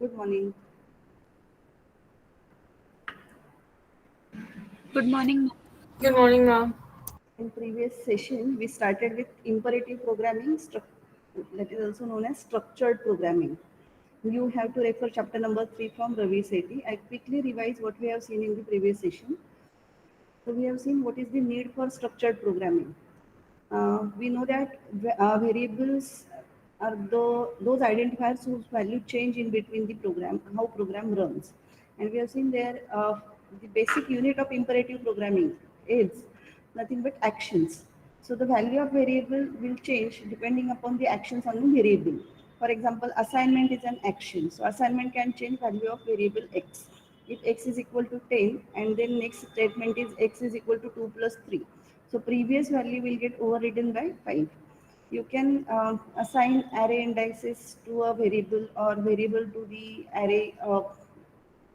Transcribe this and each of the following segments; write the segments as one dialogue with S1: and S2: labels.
S1: Good morning.
S2: Good morning.
S3: Good morning, ma'am.
S1: In previous session, we started with imperative programming, that is also known as structured programming. You have to refer chapter number 3 from Ravi Sethi. I quickly revise what we have seen in the previous session. So we have seen what is the need for structured programming. We know that variables are those identifiers whose value change in between the program, how program runs. And we have seen there the basic unit of imperative programming is nothing but actions. So the value of variable will change depending upon the actions on the variable. For example, assignment is an action. So assignment can change value of variable x. If x is equal to 10 and then next statement is x is equal to 2 plus 3. So previous value will get overridden by 5. You can assign array indices to a variable or variable to the array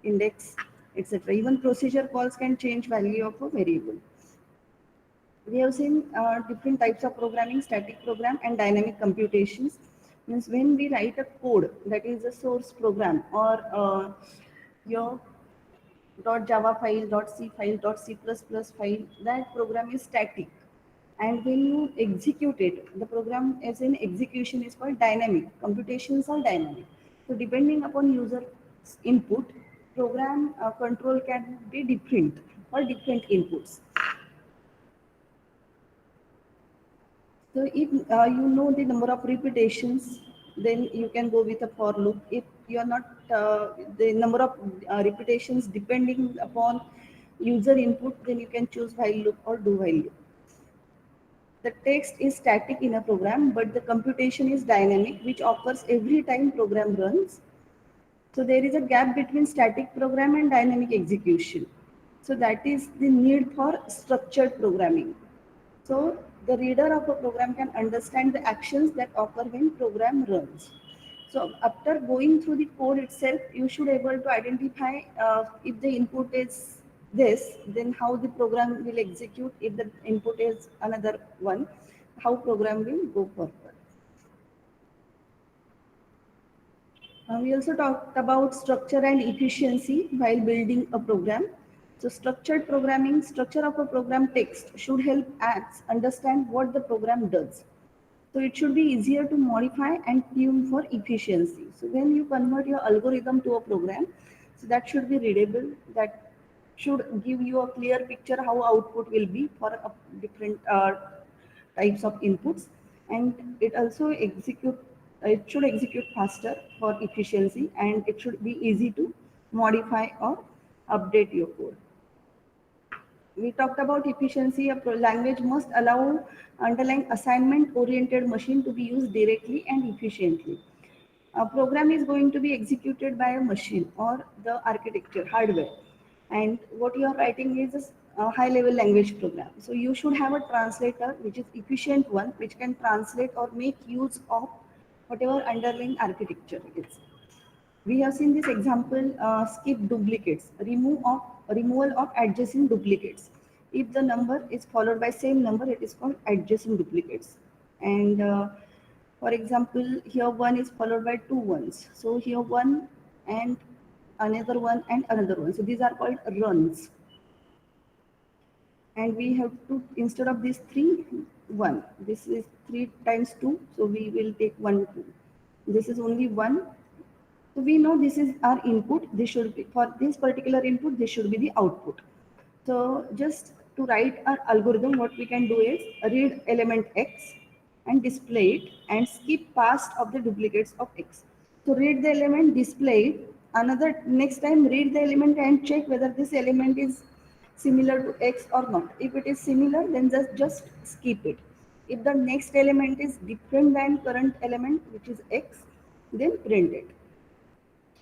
S1: index, etc. Even procedure calls can change value of a variable. We have seen different types of programming, static program and dynamic computations. Means when we write a code, that is a source program or your .java file, .c file, .c++ file, that program is static. And when you execute it, the program as in execution is called dynamic. Computations are dynamic. So depending upon user input, program control can be different for different inputs. So if you know the number of repetitions, then you can go with a for loop. If you are not the number of repetitions depending upon user input, then you can choose while loop or do while loop. The text is static in a program, but the computation is dynamic, which occurs every time program runs. So there is a gap between static program and dynamic execution. So that is the need for structured programming. So the reader of a program can understand the actions that occur when program runs. So after going through the code itself, you should able to identify if the input is this, then how the program will execute. If the input is another one, how program will go forward. We also talked about structure and efficiency while building a program. So structured programming, structure of a program text should help apps understand what the program does. So it should be easier to modify and tune for efficiency. So when you convert your algorithm to a program, so that should be readable, that should give you a clear picture how output will be for different types of inputs, and it also it should execute faster for efficiency, and it should be easy to modify or update your code. We talked about efficiency. A language must allow underlying assignment oriented machine to be used directly and efficiently. A program is going to be executed by a machine or the architecture hardware, and what you are writing is a high level language program. So you should have a translator which is efficient one, which can translate or make use of whatever underlying architecture is. We have seen this example, skip duplicates, removal of adjacent duplicates. If the number is followed by same number, it is called adjacent duplicates. And for example, here one is followed by two ones. So here one and another one and another one. So these are called runs. And we have to, instead of these three, one. This is 3 times 2, so we will take 1, 2. This is only 1. So we know this is our input. This should be, for this particular input, this should be the output. So just to write our algorithm, what we can do is read element x and display it and skip past of the duplicates of x. So read the element, display it. Another next time read the element and check whether this element is similar to x or not. If it is similar, then just skip it. If the next element is different than current element, which is x, then print it.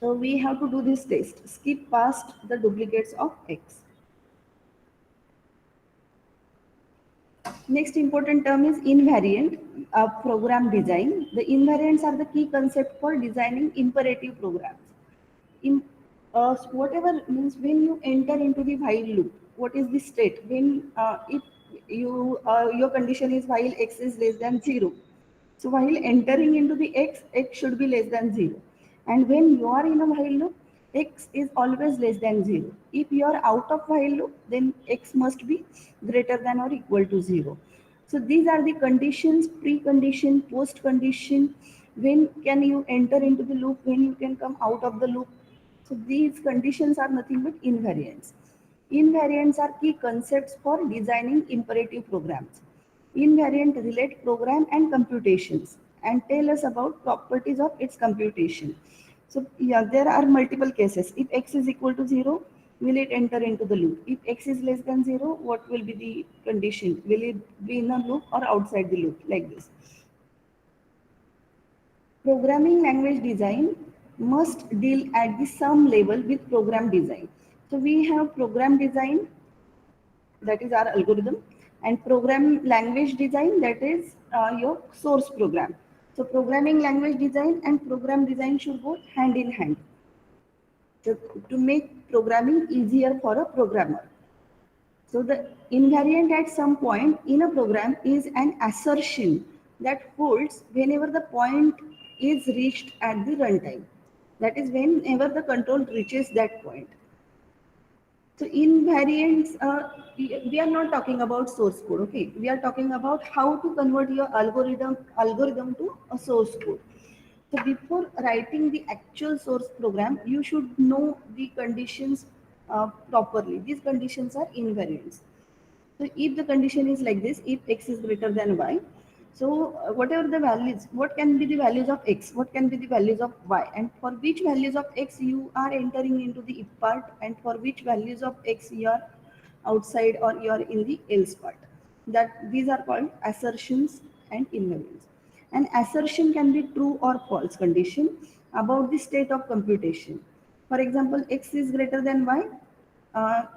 S1: So we have to do this test, skip past the duplicates of x. Next important term is invariant program design. The invariants are the key concept for designing imperative programs. In whatever means when you enter into the while loop, what is the state? When if you your condition is while x is less than 0. So while entering into the x, x should be less than 0. And when you are in a while loop, x is always less than 0. If you are out of while loop, then x must be greater than or equal to 0. So these are the conditions: pre-condition, post-condition, when can you enter into the loop, when you can come out of the loop. So these conditions are nothing but invariants. Invariants are key concepts for designing imperative programs. Invariant relate program and computations and tell us about properties of its computation. So yeah, there are multiple cases. If x is equal to 0, will it enter into the loop? If x is less than 0, what will be the condition? Will it be in a loop or outside the loop, like this? Programming language design must deal at the some level with program design. So we have program design, that is our algorithm, and program language design, that is your source program. So programming language design and program design should go hand in hand to make programming easier for a programmer. So the invariant at some point in a program is an assertion that holds whenever the point is reached at the runtime. That is whenever the control reaches that point. So invariants, we are not talking about source code, okay? We are talking about how to convert your algorithm to a source code. So before writing the actual source program, you should know the conditions properly. These conditions are invariants. So if the condition is like this, if x is greater than y, so whatever the values, what can be the values of x, what can be the values of y, and for which values of x you are entering into the if part, and for which values of x you are outside or you are in the else part. That these are called assertions and invariants. An assertion can be true or false condition about the state of computation. For example, x is greater than y,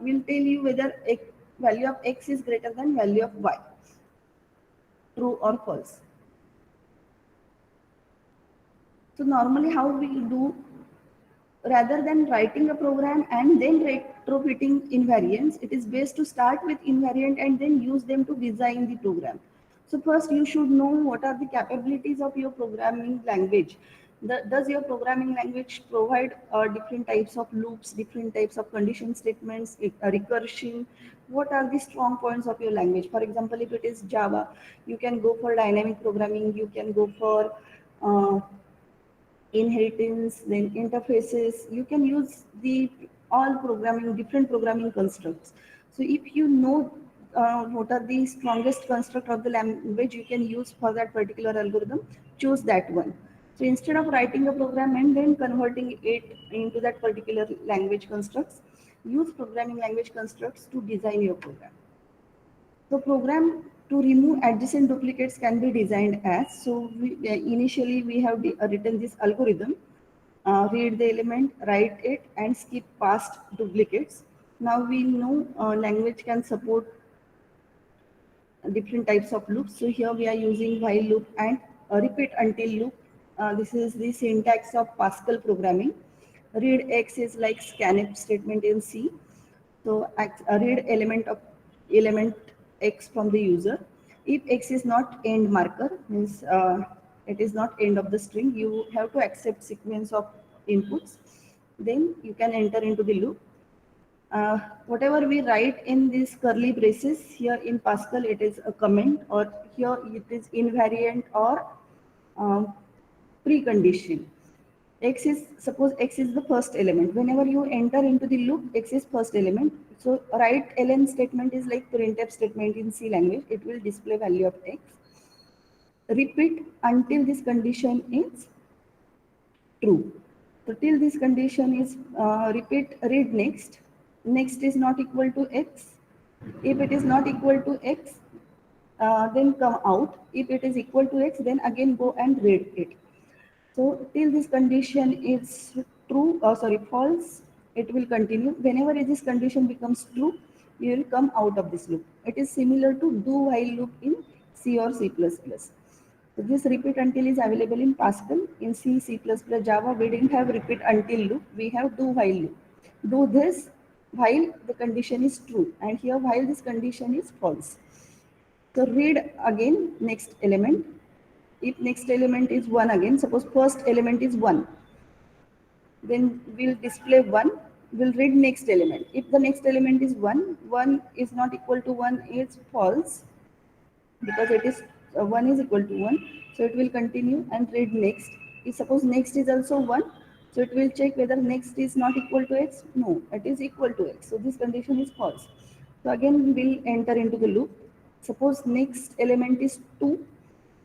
S1: will tell you whether value of x is greater than value of y, true or false. So normally how we do, rather than writing a program and then retrofitting invariants, it is best to start with invariant and then use them to design the program. So first you should know what are the capabilities of your programming language. Does your programming language provide different types of loops, different types of condition statements, recursion? What are the strong points of your language? For example, if it is Java, you can go for dynamic programming, you can go for inheritance, then interfaces. You can use the all programming, different programming constructs. So if you know what are the strongest construct of the language you can use for that particular algorithm, choose that one. So instead of writing a program and then converting it into that particular language constructs, use programming language constructs to design your program. So program to remove adjacent duplicates can be designed as, so initially we have written this algorithm, read the element, write it and skip past duplicates. Now we know language can support different types of loops. So here we are using while loop and repeat until loop. This is the syntax of Pascal programming. Read X is like scanf statement in C. So read element X from the user. If X is not end marker, means it is not end of the string, you have to accept sequence of inputs. Then you can enter into the loop. Whatever we write in these curly braces, here in Pascal it is a comment, or here it is invariant or um, precondition. X is, suppose X is the first element. Whenever you enter into the loop, X is first element. So write ln statement is like printf statement in C language. It will display value of X. Repeat until this condition is true. So till this condition is repeat, read next. Next is not equal to X. If it is not equal to X, then come out. If it is equal to X, then again go and read it. So till this condition is true, false, it will continue. Whenever this condition becomes true, you will come out of this loop. It is similar to do while loop in C or C++. So this repeat until is available in Pascal. In C, C++, Java, we didn't have repeat until loop. We have do while loop. Do this while the condition is true, and here while this condition is false. So read again next element. If next element is 1 again, suppose first element is 1. then we'll display 1, we'll read next element. If the next element is 1, 1 is not equal to 1 is false, because it is 1 is equal to 1, so it will continue and read next. If suppose next is also 1, so it will check whether next is not equal to x. No, it is equal to x, so this condition is false. So again we'll enter into the loop. Suppose next element is 2,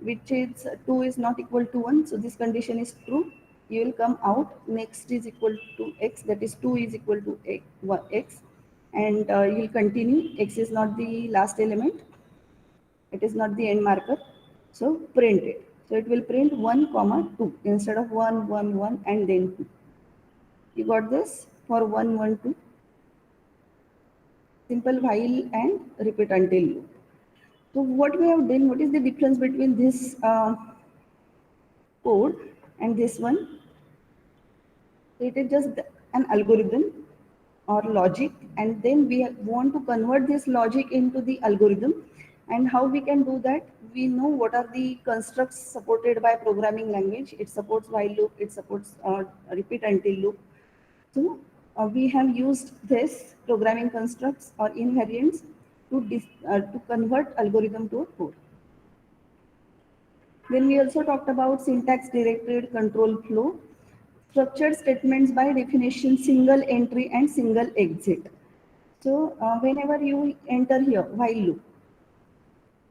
S1: which is 2 is not equal to 1, so this condition is true. You will come out, next is equal to x, that is 2 is equal to x, and you will continue. X is not the last element, it is not the end marker, so print it. So it will print 1 comma 2 instead of 1 1 1 and then 2. You got this for 1 1 2. Simple while and repeat until loop. So what we have done, what is the difference between this code and this one? It is just an algorithm or logic, and then we want to convert this logic into the algorithm. And how we can do that? We know what are the constructs supported by programming language. It supports while loop, it supports repeat until loop. So we have used this programming constructs or invariants to convert algorithm to a code. Then we also talked about syntax directed control flow. Structured statements by definition single entry and single exit. So whenever you enter here while loop,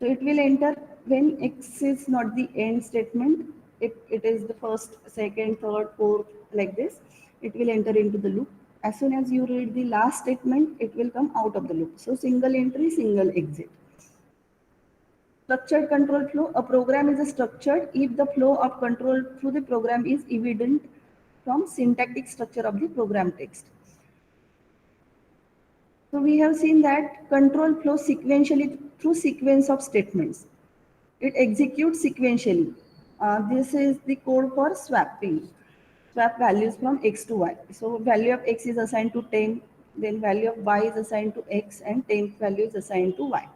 S1: so it will enter when x is not the end statement. If it is the first, second, third, fourth, like this, it will enter into the loop. As soon as you read the last statement, it will come out of the loop. So single entry, single exit. Structured control flow. A program is structured if the flow of control through the program is evident from syntactic structure of the program text. So we have seen that control flows sequentially through sequence of statements. It executes sequentially. This is the code for swapping. Swap values from x to y. So value of x is assigned to 10, then value of y is assigned to x, and 10th value is assigned to y.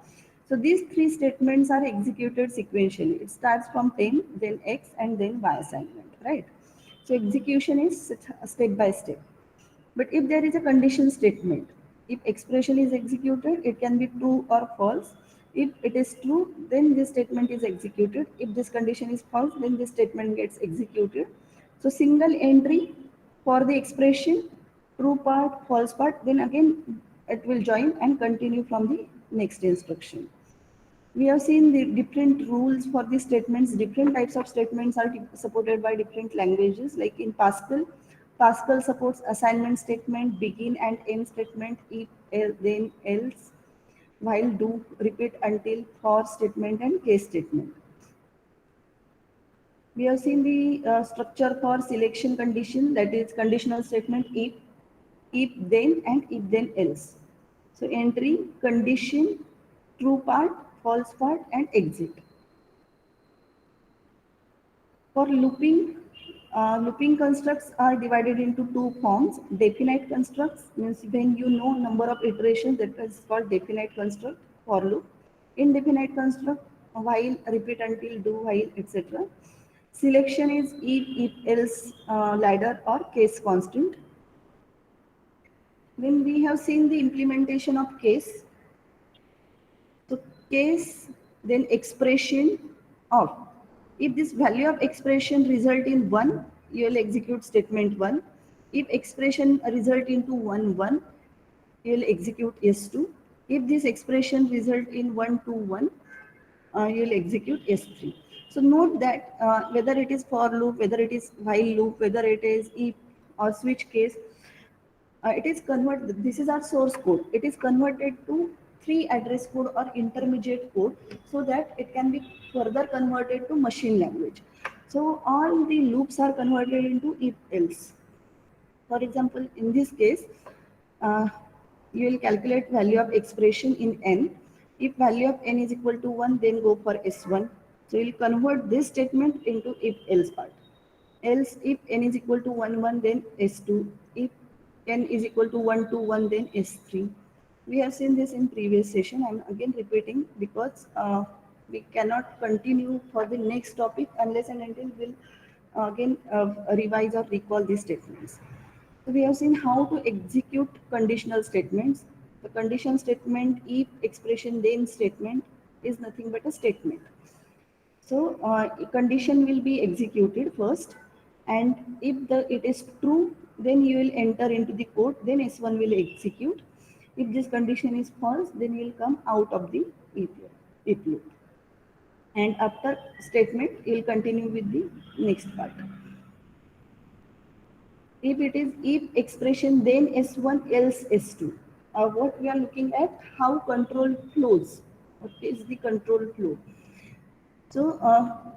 S1: So these three statements are executed sequentially. It starts from 10, then x, and then y assignment, right? So execution is step by step. But if there is a condition statement, if expression is executed, it can be true or false. If it is true, then this statement is executed. If this condition is false, then this statement gets executed. So single entry for the expression, true part, false part, then again it will join and continue from the next instruction. We have seen the different rules for the statements. Different types of statements are supported by different languages. Like in Pascal, Pascal supports assignment statement, begin and end statement, if, then, else, while, do, repeat until, for statement, and case statement. We have seen the structure for selection condition, that is conditional statement, if then, and if then else. So entry, condition, true part, false part, and exit. For looping, looping constructs are divided into two forms. Definite constructs means when you know number of iterations, that is called definite construct for loop. Indefinite construct, while, repeat until, do, while, etc. Selection is if else, ladder, or case constant. Then we have seen the implementation of case. So case, then expression of. If this value of expression result in 1, you will execute statement 1. If expression result into 1 1, you will execute S2. If this expression result in 1 2 1, you will execute S3. So note that whether it is for loop, whether it is while loop, whether it is if or switch case, it is converted. This is our source code. It is converted to free address code or intermediate code, so that it can be further converted to machine language. So all the loops are converted into if else. For example, in this case, uh, you will calculate value of expression in n. If value of n is equal to 1, then go for S1. So you will convert this statement into if else part. Else, if n is equal to 1 1, then S2. If n is equal to 1 2 1, then S3. We have seen this in previous session. I'm again repeating because we cannot continue for the next topic unless and until we'll again revise or recall these statements. We have seen how to execute conditional statements. The condition statement, if expression then statement is nothing but a statement. So a condition will be executed first, and if it is true, then you will enter into the code, then S1 will execute. If this condition is false, then you will come out of the if loop. And after statement, you will continue with the next part. If it is if expression, then S1 else S2. What we are looking at, how control flows. What is the control flow? So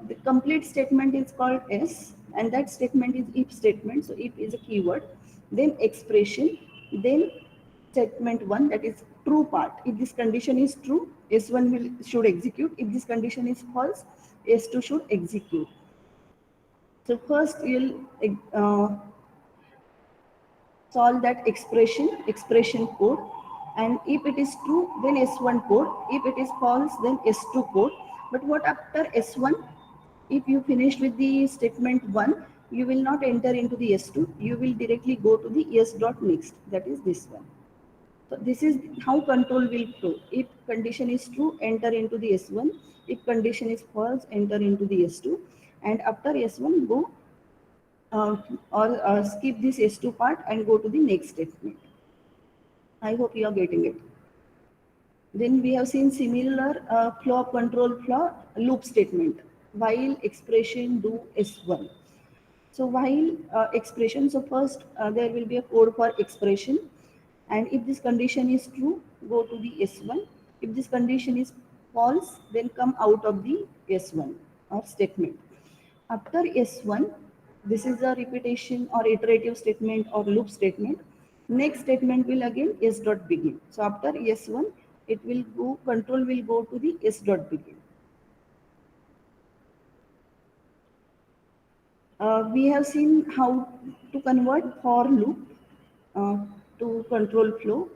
S1: the complete statement is called S, and that statement is if statement. So if is a keyword, then expression, then statement one, that is true part. If this condition is true, S1 should execute. If this condition is false, S2 should execute. So first you'll solve that expression code, and if it is true, then S1 code. If it is false, then S2 code. But what after S1? If you finish with the statement 1, you will not enter into the S2, you will directly go to the S dot next, that is this one. So this is how control will flow. If condition is true, enter into the S1. If condition is false, enter into the S2. And after S1, go or skip this S2 part and go to the next statement. I hope you are getting it. Then we have seen similar flow of control flow loop statement. While expression do S1. So while expression, so first there will be a code for expression, and if this condition is true, go to the S1. If this condition is false, then come out of the S1 or statement. After S1, this is a repetition or iterative statement or loop statement. Next statement will again S dot begin. So after S1, it will go, control will go to the S dot begin. We have seen how to convert for loop uh, to control flow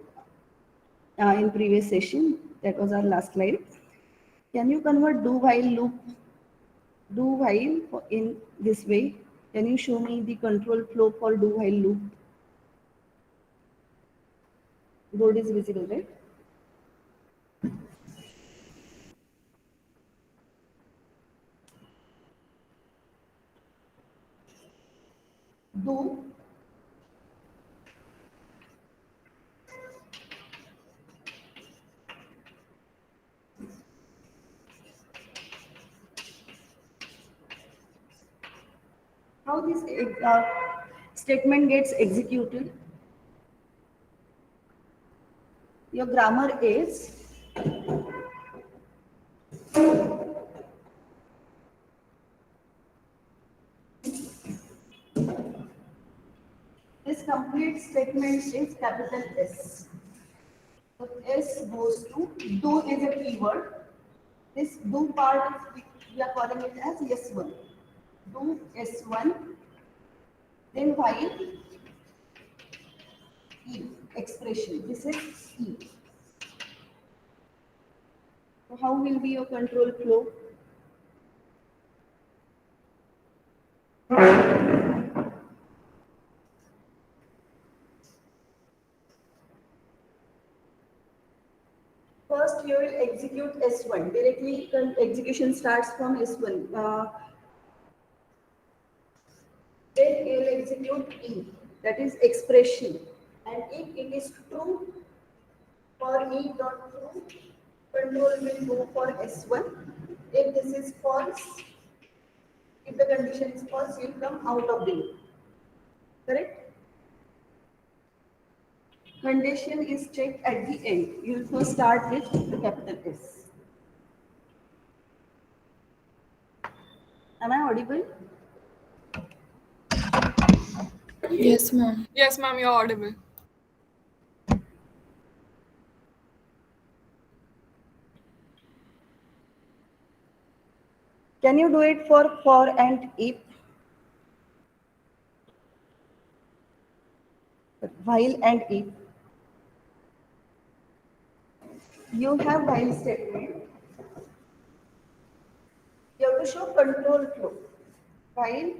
S1: in previous session. That was our last slide. Can you convert do while loop, do while in this way? Can you show me the control flow for do while loop? Board is visible, right? Do how this statement gets executed? Your grammar is this complete statement is capital S. So S goes to do is a keyword. This do part we are calling it as S1. Do S1, then while E expression. This is E. So how will be your control flow? First, you will execute S1. Directly, execution starts from S1. Then you will execute E, that is expression. And if it is true, for E dot true, control will go for S1. If this is false, if the condition is false, you will come out of the loop. Correct? Condition is checked at the end. You will first start with the capital S. Am I audible?
S2: Yes, ma'am.
S3: Yes, ma'am, you're audible.
S1: Can you do it for and if? While and if. You have while statement. You have to show control flow. While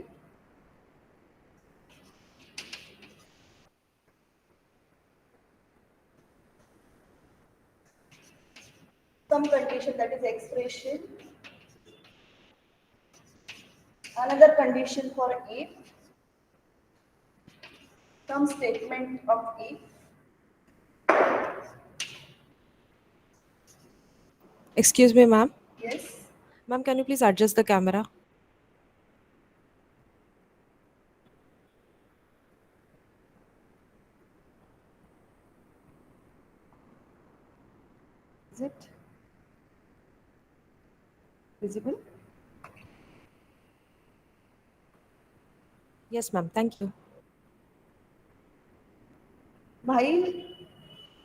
S1: some condition, that is expression. Another condition for if, some statement of if.
S3: Excuse me, ma'am.
S1: Yes.
S3: Ma'am, can you please adjust the camera?
S1: Is it visible?
S3: Yes, ma'am. Thank you.
S1: While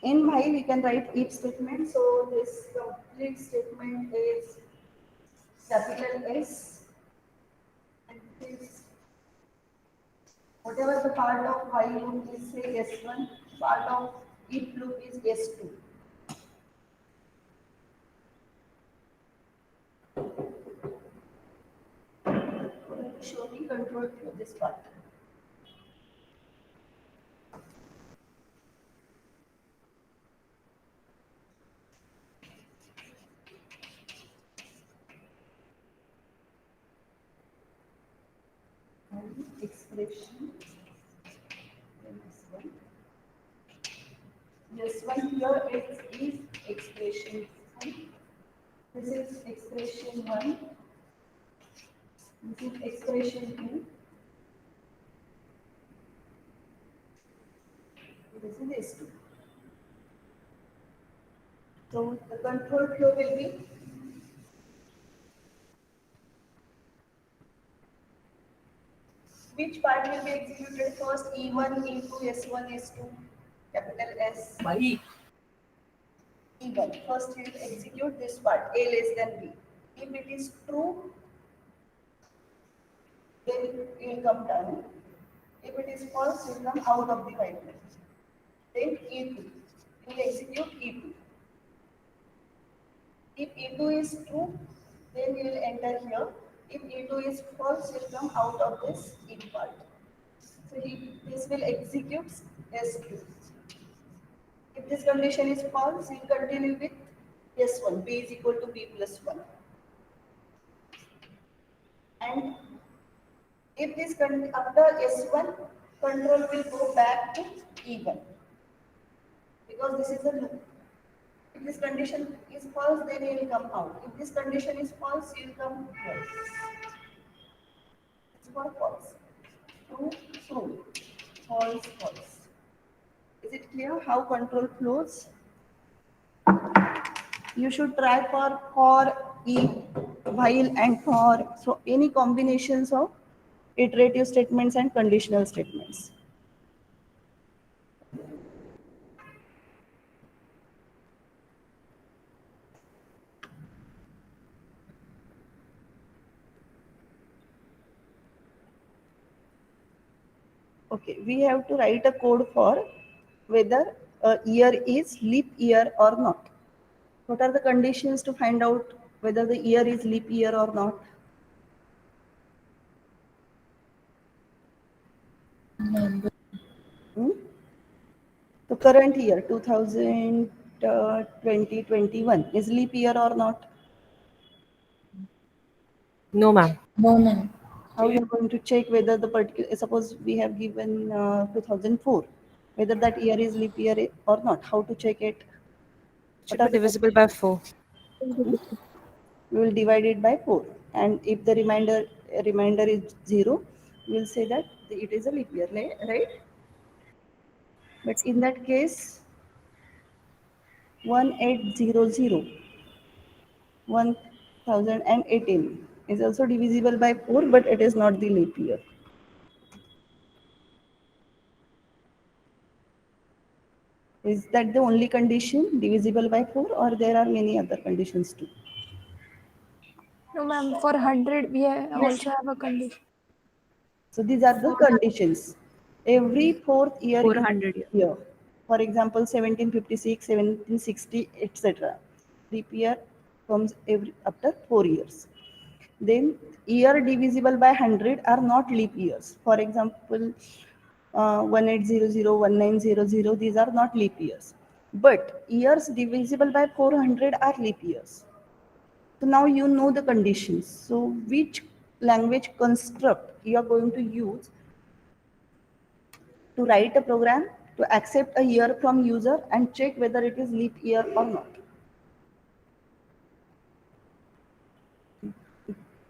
S1: in while we can write if statement. So this complete statement is capital S, and this whatever the part of while loop is say S1, part of if loop is S2. Show me control flow this part. And expression. Then this one. This one here is expression 1. This is expression 1. This is expression 2. This is S2. So the control flow will be which part will be executed first? E1, E2, S1, S2, capital S. E1. First we will execute this part, A less than B. If it is true, then it will come down. If it is false, it will come out of the pipeline. Then E2. We will execute E2. If E2 is true, then we will enter here. If E2 is false, it will come out of this if part. So this will execute S2. If this condition is false, we will continue with S1, B is equal to B plus 1. And if this after S1, control will go back to E1 because this is a loop. If this condition is false, then it will come out. If this condition is false, it will come here. It's for false. True, true. False, false. Is it clear how control flows? You should try for, if, while, and for. So any combinations of iterative statements and conditional statements. Okay, we have to write a code for whether a year is leap year or not. What are the conditions to find out whether the year is leap year or not?
S2: Number.
S1: The current year, 2021, is leap year or not?
S3: No, ma'am.
S2: No, ma'am.
S1: How you are going to check whether the particular, suppose we have given 2004, whether that year is leap year or not? How to check it?
S3: Should
S1: What are
S3: be
S1: the
S3: divisible by 4.
S1: we will divide it by 4, and if the remainder is 0, we will say that it is a leap year, right? But in that case, 1800 1018 is also divisible by 4, but it is not the leap year. Is that the only condition, divisible by 4, or there are many other conditions too?
S4: No, ma'am. For 100, we also have a condition.
S1: So these are the conditions. Every fourth year
S5: 400
S1: is year. For example, 1756, 1760, etc. Leap year comes after 4 years. Then year divisible by 100 are not leap years. For example, 1800, 1900, these are not leap years. but years divisible by 400 are leap years. So now you know the conditions. So which language construct you are going to use to write a program to accept a year from user and check whether it is leap year or not.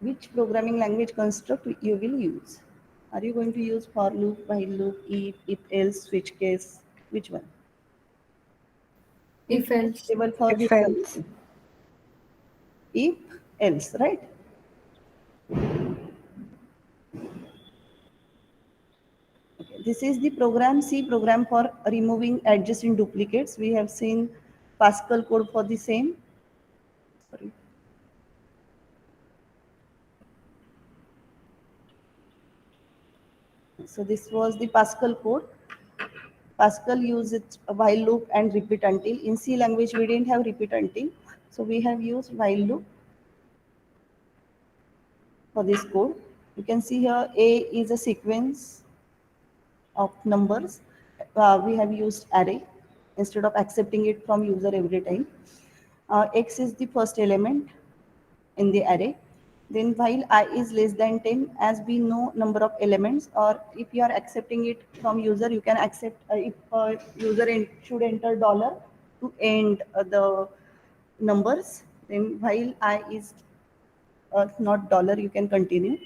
S1: Which programming language construct you will use? Are you going to use for loop, while loop, if else, switch case? Which one?
S4: If else.
S1: Table for
S3: If
S1: this
S3: else.
S1: condition. If else, right? Okay. This is the program C program for removing adjacent duplicates. We have seen Pascal code for the same. Sorry. So this was the Pascal code. Pascal uses a while loop and repeat until. In C language, we didn't have repeat until. So we have used while loop for this code. You can see here A is a sequence of numbers. We have used array instead of accepting it from user every time. X is the first element in the array. Then while I is less than 10, as we know number of elements, or if you are accepting it from user, you can accept if user should enter dollar to end the numbers. Then while I is not dollar, you can continue.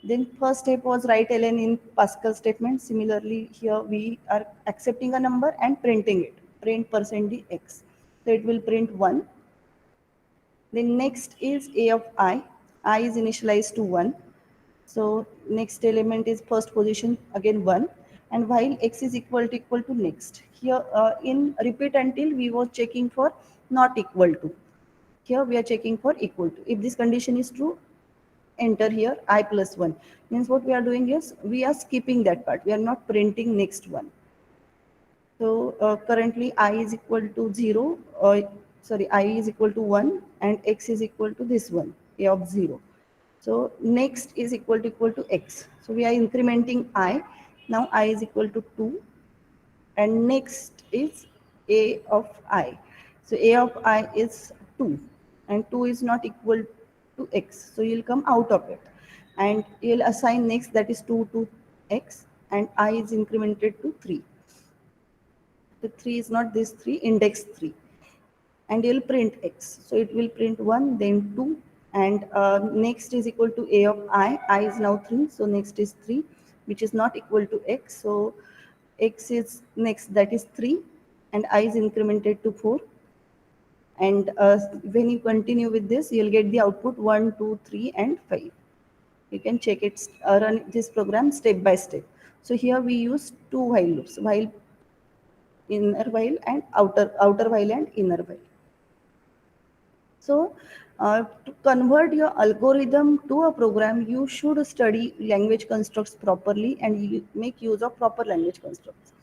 S1: Then first step was write ln in Pascal statement. Similarly, here we are accepting a number and printing it. Print %dx. So it will print 1. Then next is a of I. I is initialized to 1. So next element is first position, again 1. And while x is equal to next. Here in repeat until we were checking for not equal to. Here we are checking for equal to. If this condition is true, enter here I plus 1. Means what we are doing is we are skipping that part. We are not printing next one. So currently I is equal to 0, I is equal to 1 and x is equal to this one, a of 0. So next is equal to x. So we are incrementing I. Now I is equal to 2 and next is a of I. So a of I is 2 and 2 is not equal to x. So you'll come out of it and you'll assign next, that is 2 to x, and I is incremented to 3. The 3 is not this 3, index 3, and you'll print x. So it will print 1, then 2, and next is equal to a of I is now 3, so next is 3, which is not equal to x. So x is next, that is 3, and I is incremented to 4. And when you continue with this, you'll get the output 1, 2, 3, and 5. You can check it, run this program step by step. So here we use two while loops, while inner while and outer while and inner while. So to convert your algorithm to a program, you should study language constructs properly and you make use of proper language constructs.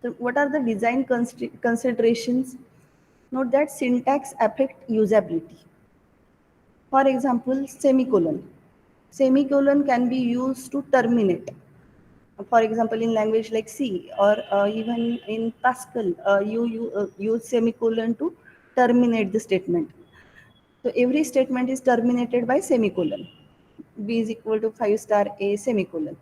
S1: So what are the design considerations? Note that syntax affect usability. For example, semicolon. Semicolon can be used to terminate. For example, in language like C or even in Pascal, you use semicolon to terminate the statement. So every statement is terminated by semicolon. B is equal to 5 star A semicolon.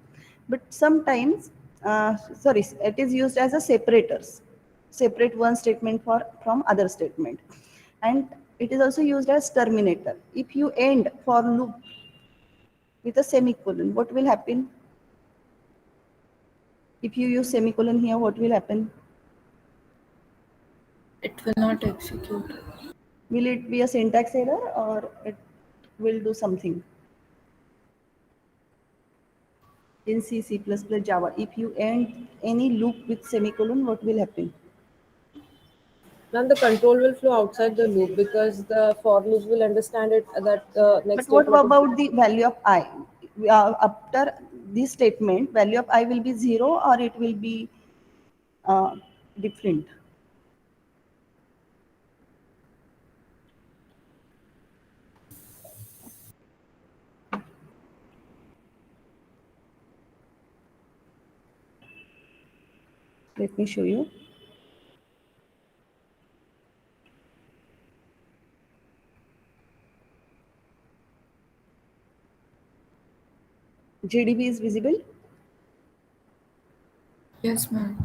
S1: But sometimes, it is used as a separators. Separate one statement from other statement. And it is also used as terminator. If you end for loop with a semicolon, what will happen? If you use semicolon here, what will happen?
S2: It will not execute.
S1: Will it be a syntax error or it will do something? In C, C++, Java, if you end any loop with semicolon, what will happen?
S3: Then the control will flow outside the loop because the for loop will understand it that the next
S1: But what
S3: statement is
S1: about the value of I? After this statement, value of I will be 0 or it will be different? Let me show you. GDB is visible?
S2: Yes, ma'am.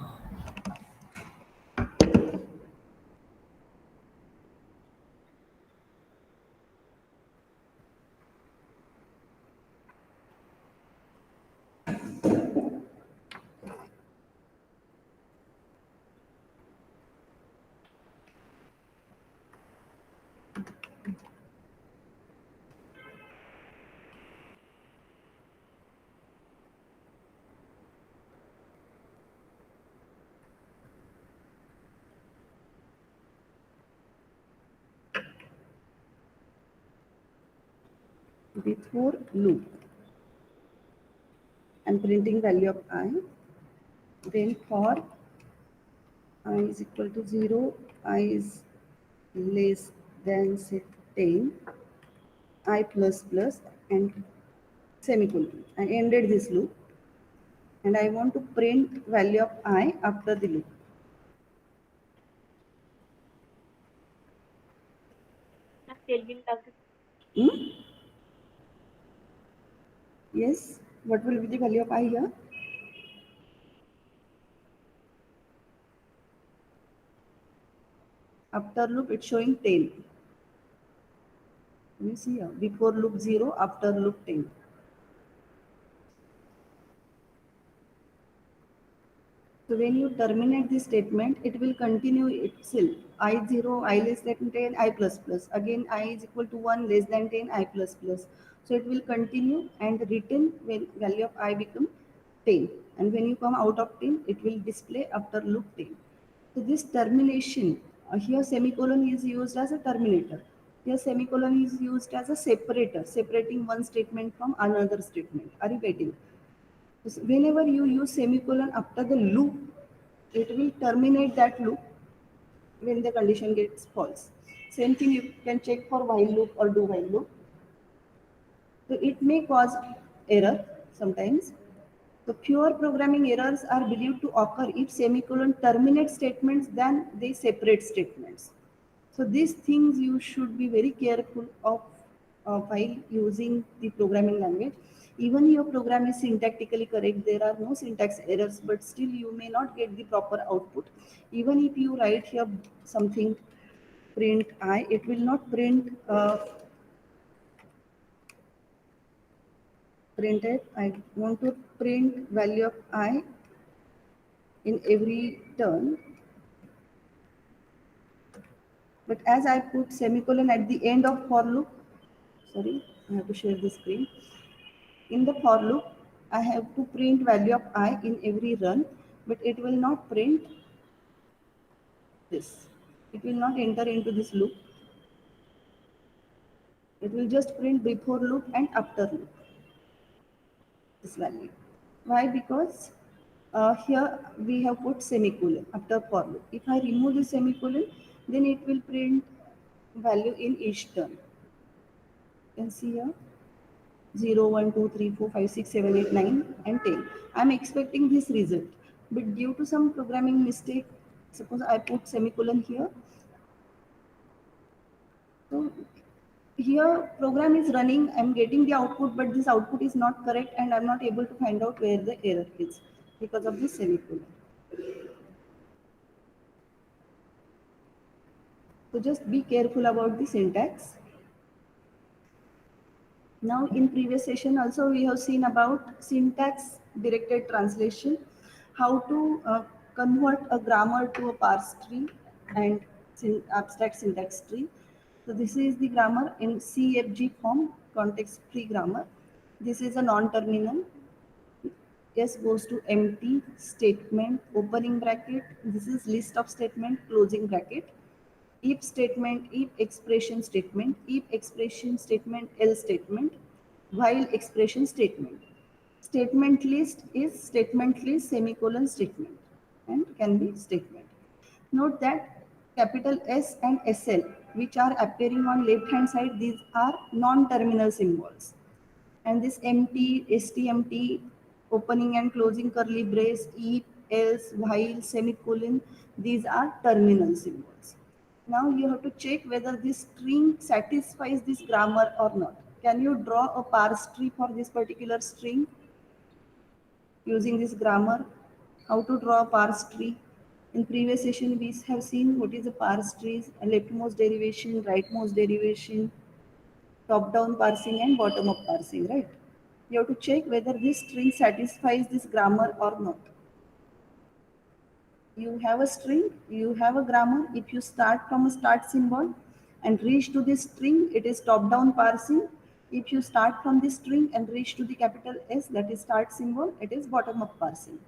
S1: Before loop, I'm printing value of I. Then for I is equal to 0, I is less than say 10, I plus plus and semicolon. I ended this loop and I want to print value of I after the loop. Hmm? Yes, what will be the value of I here? After loop it's showing 10. You see here, before loop 0, after loop 10. So when you terminate this statement, it will continue itself. I0, I less than 10, I plus plus. Again, I is equal to 1 less than 10, I plus plus. So it will continue and return when value of I become 10. And when you come out of 10, it will display after loop 10. So this termination, here semicolon is used as a terminator. Here semicolon is used as a separator, separating one statement from another statement. Are you getting? Whenever you use semicolon after the loop, it will terminate that loop when the condition gets false. Same thing you can check for while loop or do while loop. So it may cause error sometimes. The pure programming errors are believed to occur if semicolon terminates statements than they separate statements. So these things you should be very careful of while using the programming language. Even your program is syntactically correct, there are no syntax errors, but still you may not get the proper output. Even if you write here something print I, it will not print printed. I want to print value of I in every turn. But as I put semicolon at the end of for loop, sorry, I have to share the screen. In the for loop, I have to print value of I in every run, but it will not print this. It will not enter into this loop. It will just print before loop and after loop, this value. Why? Because here we have put semicolon after for loop. If I remove the semicolon, then it will print value in each turn. You can see here 0, 1, 2, 3, 4, 5, 6, 7, 8, 9 and 10. I'm expecting this result, but due to some programming mistake, suppose I put semicolon here. So here program is running, I'm getting the output, but this output is not correct and I'm not able to find out where the error is because of this semicolon. So just be careful about the syntax. Now in previous session also we have seen about syntax directed translation, how to convert a grammar to a parse tree and abstract syntax tree. So this is the grammar in CFG form, context free grammar. This is a non-terminal. S goes to empty statement, opening bracket. This is list of statement, closing bracket. If statement, if expression statement, if expression statement, else statement, while expression statement. Statement list is statement list semicolon statement and can be statement. Note that capital S and SL, which are appearing on left hand side, these are non-terminal symbols. And this empty, stmt, opening and closing curly brace, if, else, while, semicolon, these are terminal symbols. Now you have to check whether this string satisfies this grammar or not. Can you draw a parse tree for this particular string? using this grammar, how to draw a parse tree. In previous session, we have seen what is a parse tree, a leftmost derivation, rightmost derivation, top-down parsing and bottom-up parsing, right? You have to check whether this string satisfies this grammar or not. You have a string, you have a grammar. If you start from a start symbol and reach to this string, it is top-down parsing. If you start from this string and reach to the capital S, that is start symbol, it is bottom-up parsing.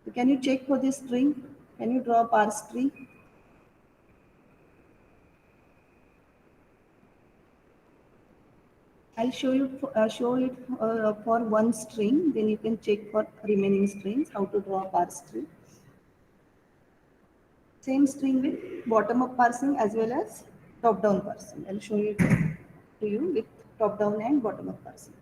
S1: So can you check for this string? Can you draw a parse tree? I'll show it for one string. Then you can check for remaining strings how to draw a parse tree. Same string with bottom-up parsing as well as top-down parsing. I'll show it to you with top-down and bottom-up parsing.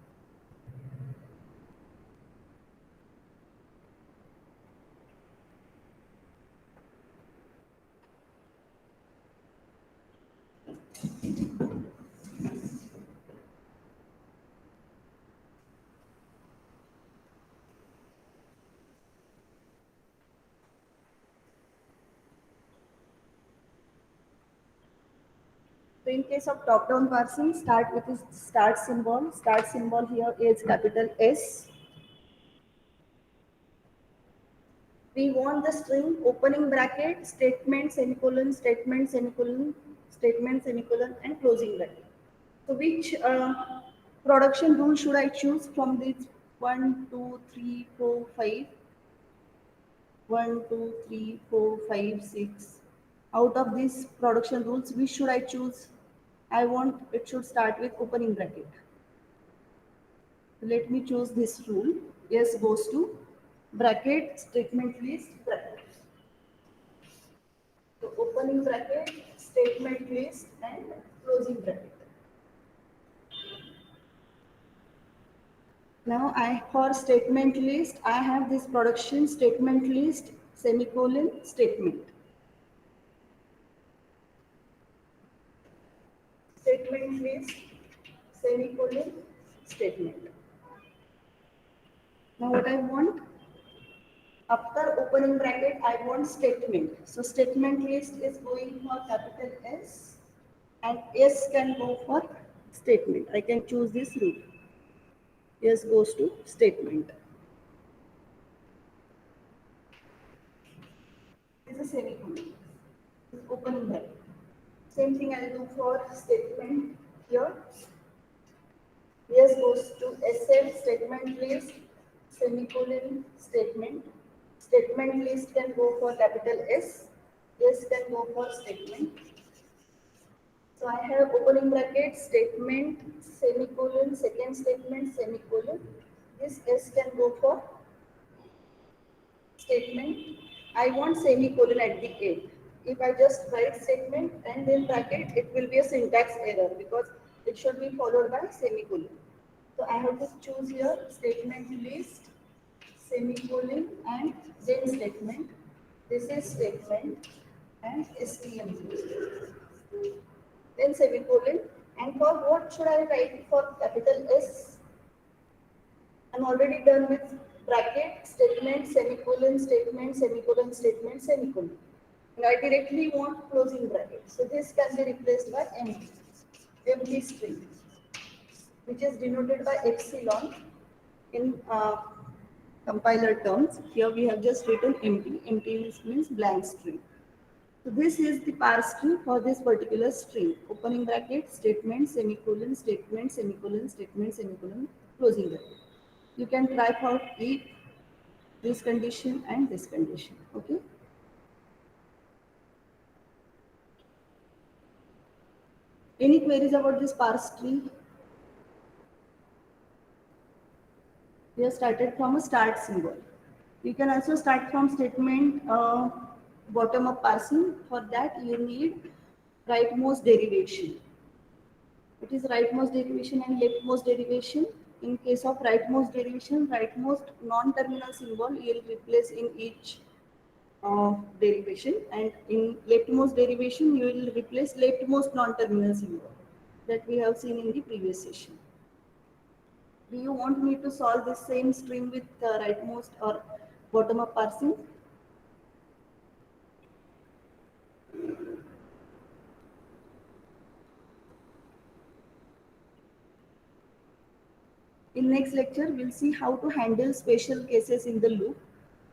S1: So in case of top-down parsing, start with this start symbol. Start symbol here is capital S. We want the string opening bracket, statement, semicolon, statement, semicolon, statement, semicolon, and closing bracket. So which production rule should I choose from these 1, 2, 3, 4, 5? 1, 2, 3, 4, 5, 6. Out of these production rules, which should I choose? I want it should start with opening bracket. Let me choose this rule. S goes to bracket, statement list, bracket. So opening bracket, statement list, and closing bracket. Now for statement list, I have this production statement list, semicolon, statement. Statement list, semicolon, statement. Now what I want? After opening bracket, I want statement. So statement list is going for capital S and S can go for statement. I can choose this rule. S goes to statement. This is a semicolon. This is opening bracket. Same thing I'll do for statement here. S goes to SM, statement list, semicolon, statement. Statement list can go for capital S. S can go for statement. So I have opening bracket, statement, semicolon, second statement, semicolon. This S can go for statement. I want semicolon at the end. If I just write statement and then bracket, it will be a syntax error because it should be followed by semicolon. So I have to choose here statement list, semicolon, and then statement. This is statement and STM. Then semicolon. And for what should I write for capital S? I'm already done with bracket, statement, semicolon, statement, semicolon, statement, semicolon. And I directly want closing bracket. So this can be replaced by empty string, which is denoted by epsilon in compiler terms. Here we have just written empty. Empty means blank string. So this is the parse tree for this particular string. Opening bracket, statement, semicolon, statement, semicolon, statement, semicolon, closing bracket. You can try for if this condition and this condition. Okay. Any queries about this parse tree? We have started from a start symbol. You can also start from statement bottom-up parsing. For that, you need rightmost derivation. It is rightmost derivation and leftmost derivation. In case of rightmost derivation, rightmost non-terminal symbol you will replace in each derivation, and in leftmost derivation you will replace leftmost non-terminal symbol that we have seen in the previous session. Do you want me to solve the same string with rightmost or bottom up parsing? In next lecture, we'll see how to handle special cases in the loop.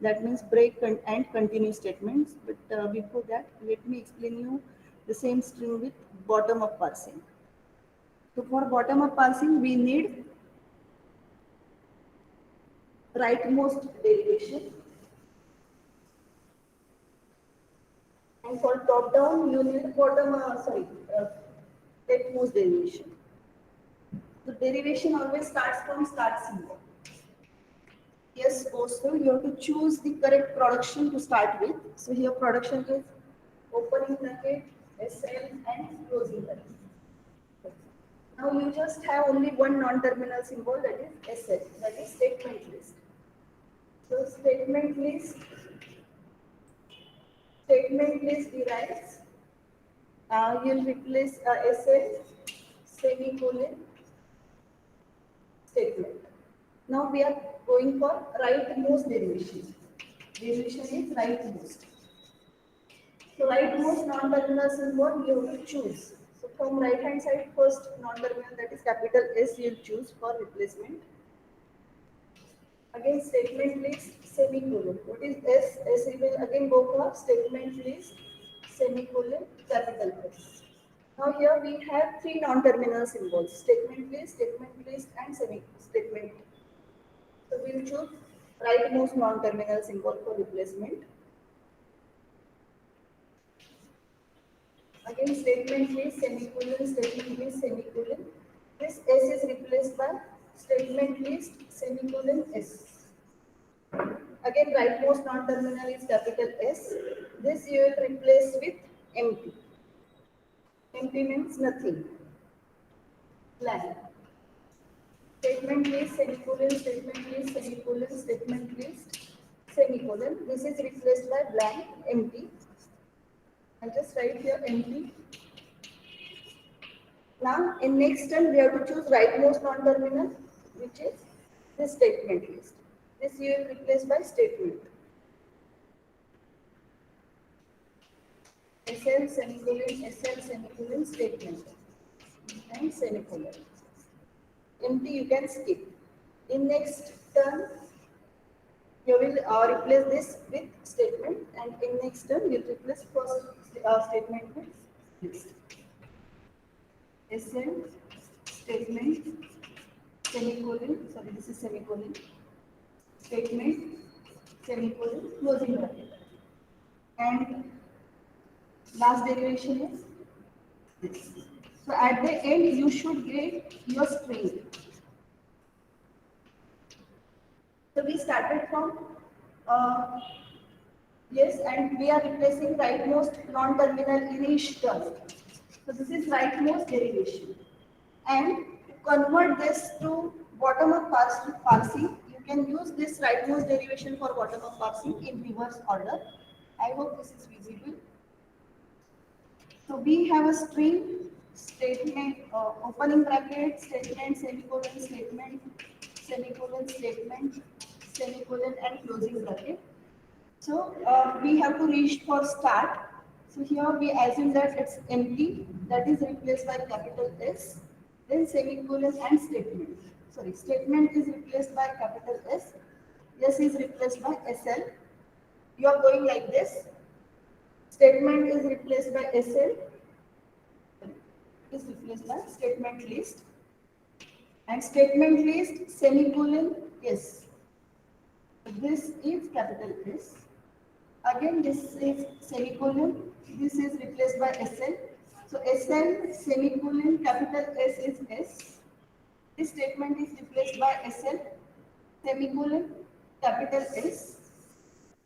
S1: That means break and continue statements. But before that, let me explain you the same string with bottom up parsing. So for bottom up parsing, we need rightmost derivation. And for top down, you need leftmost derivation. The derivation always starts from start symbol. Yes, also you have to choose the correct production to start with. So here production is opening bracket, SL and closing bracket. Now you just have only one non-terminal symbol, that is SL, that is statement list. So statement list derives, you'll replace SL, semicolon, statement. Now we are going for rightmost derivation. Derivation is rightmost. So rightmost non-terminal symbol you have to choose. So from right hand side, first non-terminal, that is capital S, you'll choose for replacement. Again statement list, semicolon. What is S? S will again go for statement list, semicolon, capital S. Now here we have three non-terminal symbols: statement list, and semi-statement. So we will choose rightmost non-terminal symbol for replacement. Again, statement list, semicolon. This S is replaced by statement list, semicolon S. Again, rightmost non-terminal is capital S. This you will replace with empty. Empty means nothing. Blank. Statement list, semicolon. This is replaced by blank, empty. I'll just write here empty. Now, in next turn, we have to choose rightmost non-terminal, which is this statement list. This you will replace by statement. SL, semicolon, statement. And semicolon. Empty you can skip. In next turn, you will replace this with statement, and in next turn, you will replace first statement with list. SL, statement, this is semicolon, statement, semicolon, closing bracket. And last derivation is this. So at the end, you should get your string. So we started from yes, and we are replacing rightmost non-terminal in each term. So this is rightmost derivation. And to convert this to bottom-up parsing, you can use this rightmost derivation for bottom-up parsing in reverse order. I hope this is visible. So we have a string, statement, opening bracket, statement, semicolon, semicolon, and closing bracket. So we have to reach for start. So here we assume that it's empty, that is replaced by capital S, then semicolon and statement. Sorry, statement is replaced by capital S, S is replaced by SL. You are going like this. Statement is replaced by SL, is replaced by statement list, and statement list semicolon S. This is capital S. Again, this is semicolon. This is replaced by SL. So SL semicolon capital S is S. This statement is replaced by SL semicolon capital S.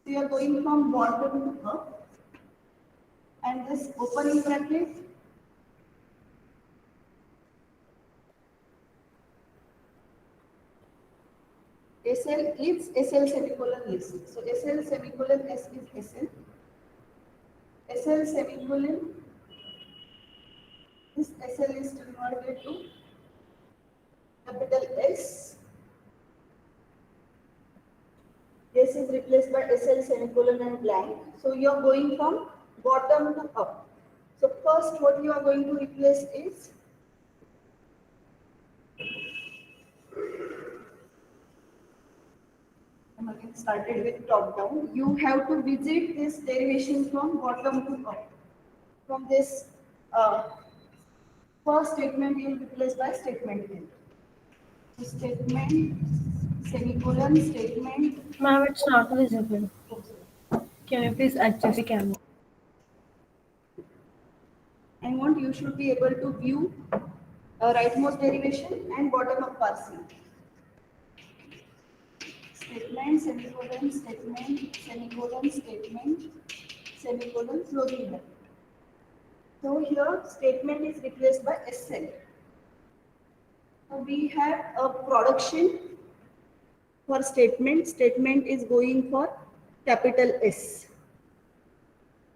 S1: So you are going from bottom up. And this opening bracket, SL is SL semicolon list. So SL semicolon S is SL. SL semicolon, this SL is converted to capital S. S is replaced by SL semicolon and blank. So you are going from bottom to up. So first what you are going to replace is I'm again started with top down. You have to visit this derivation from bottom to up. From this first statement you will replace by statement N. So statement, semicolon, statement.
S2: Ma'am, it's not visible. Can you please adjust the camera?
S1: I want you should be able to view rightmost derivation and bottom up parsing. Statement, semicolon, statement, semicolon, statement, semicolon, closing bracket. So here statement is replaced by SL. So we have a production for statement. Statement is going for capital S.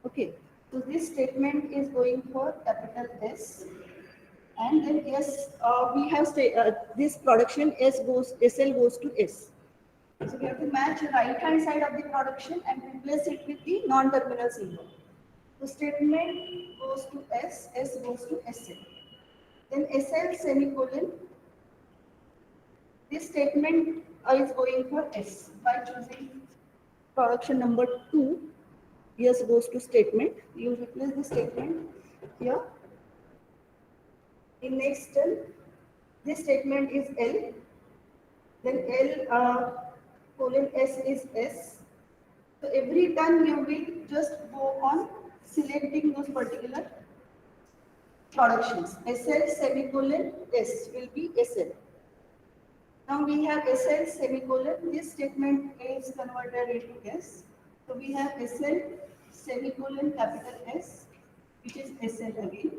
S1: Okay. So this statement is going for capital S. And then we have this production SL goes to S. So we have to match the right hand side of the production and replace it with the non-terminal symbol. So statement goes to S goes to SL. Then SL semicolon. This statement is going for S by choosing production number 2. S goes to statement. You replace the statement here. In next turn, this statement is L. Then L colon S is S. So every time you will just go on selecting those particular productions. SL semicolon S will be SL. Now we have SL semicolon. This statement is converted into S. So we have SL semicolon capital S, which is SL again.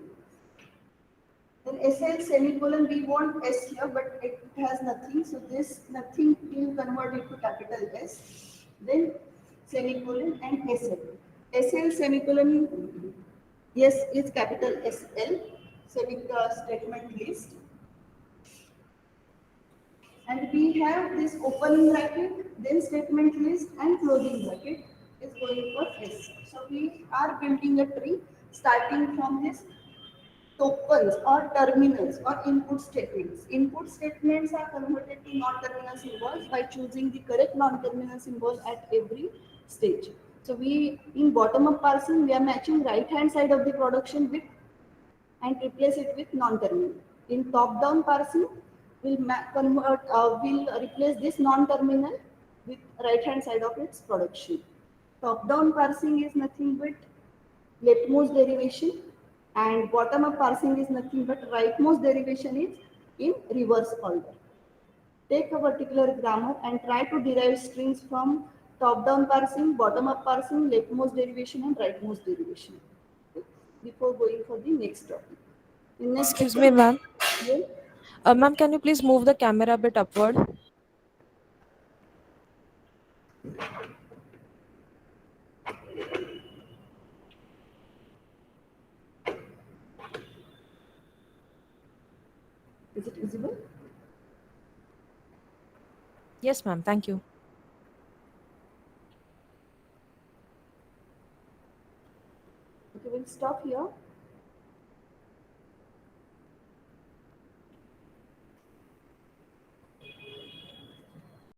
S1: Then SL semicolon, we want S here, but it has nothing. So this nothing will convert it to capital S. Then semicolon and SL. SL semicolon, yes, is capital SL, statement list. And we have this opening bracket, then statement list and closing bracket is going for S. So we are building a tree starting from this tokens or terminals or input statements. Input statements are converted to non-terminal symbols by choosing the correct non-terminal symbol at every stage. So we, in bottom-up parsing, we are matching right-hand side of the production with and replace it with non-terminal. In top-down parsing, we'll replace this non-terminal with right-hand side of its production. Top-down parsing is nothing but leftmost derivation, and bottom-up parsing is nothing but rightmost derivation is in reverse order. Take a particular grammar and try to derive strings from top-down parsing, bottom-up parsing, leftmost derivation, and rightmost derivation. Okay? Before going for the next topic. In next
S3: Excuse me, ma'am.
S1: yeah.
S3: Ma'am, can you please move the camera a bit upward?
S1: Is it visible?
S3: Yes, ma'am. Thank you.
S1: Okay, we'll stop here.